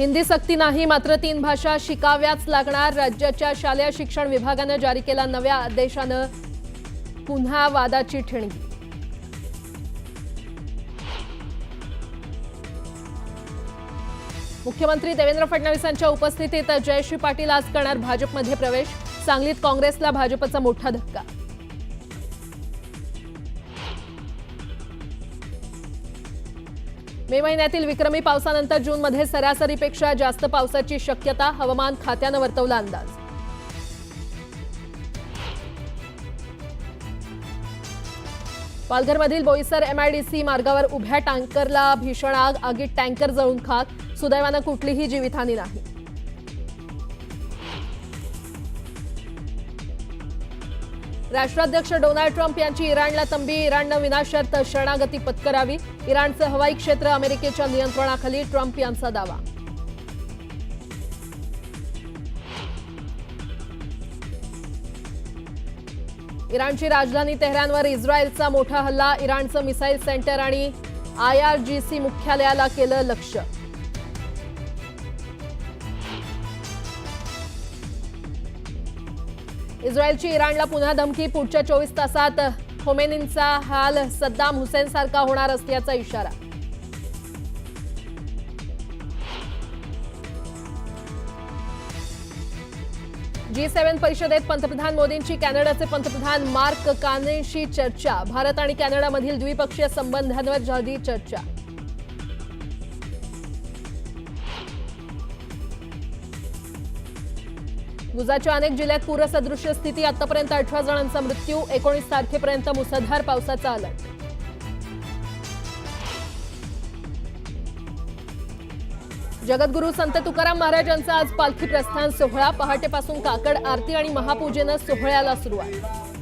हिंदी सक्ती नाही, मात्र 3 भाषा शिकाव्याच लागणार। राज्याच्या शालेय शिक्षण विभागाने जारी केला नव्या आदेशाने पुन्हा वादाची ठिणगी। मुख्यमंत्री देवेंद्र फडणवीसांच्या उपस्थितीत जयश्री पाटील आज करणार भाजपमध्ये प्रवेश। सांगलीत काँग्रेसला भाजपचा मोठा धक्का। मे महिन्यातील विक्रमी पावसानंतर जूनमध्ये सरासरीपेक्षा जास्त पावसाची शक्यता। हवामान खात्याने वर्तवला अंदाज। पालघरमधील बोईसर MIDC मार्गावर उभ्या टँकरला भीषण आग। आगीत टँकर जळून खाक। सुदैवाने कुठलीही जीवितहानी नाही। राष्ट्राध्यक्ष डोनाल्ड ट्रम्प यांची इराणला तंबी। इराणने विनाशर्त शरणागती पत्करावी। इराणचे हवाई क्षेत्र अमेरिकेच्या नियंत्रणाखाली, ट्रम्प यांचा दावा। इराणची राजधानी तेहरानवर इस्रायलचा मोठा हल्ला। इराणचं मिसाईल सेंटर आणि IRGC मुख्यालयाला केलं लक्ष्य। इस्रायलची इराणला पुन्हा धमकी। पुढच्या 24 तासात खोमेनींचा हाल सद्दाम हुसेन सारखा होणार असल्याचा इशारा। G7 परिषदेत पंतप्रधान मोदींची कॅनडाचे पंतप्रधान मार्क कार्नेशी चर्चा। भारत आणि कॅनडामधील द्विपक्षीय संबंधांवर झाली चर्चा। गुजरातच्या अनेक जिल्ह्यात पूरसदृश स्थिती। आतापर्यंत 18 जणांचा मृत्यू। 19 तारखेपर्यंत मुसळधार पावसाचा अलर्ट। जगद्गुरू संत तुकाराम महाराजांचा आज पालखी प्रस्थान सोहळा। पहाटेपासून काकड आरती आणि महापूजेने सोहळ्याला सुरुवात।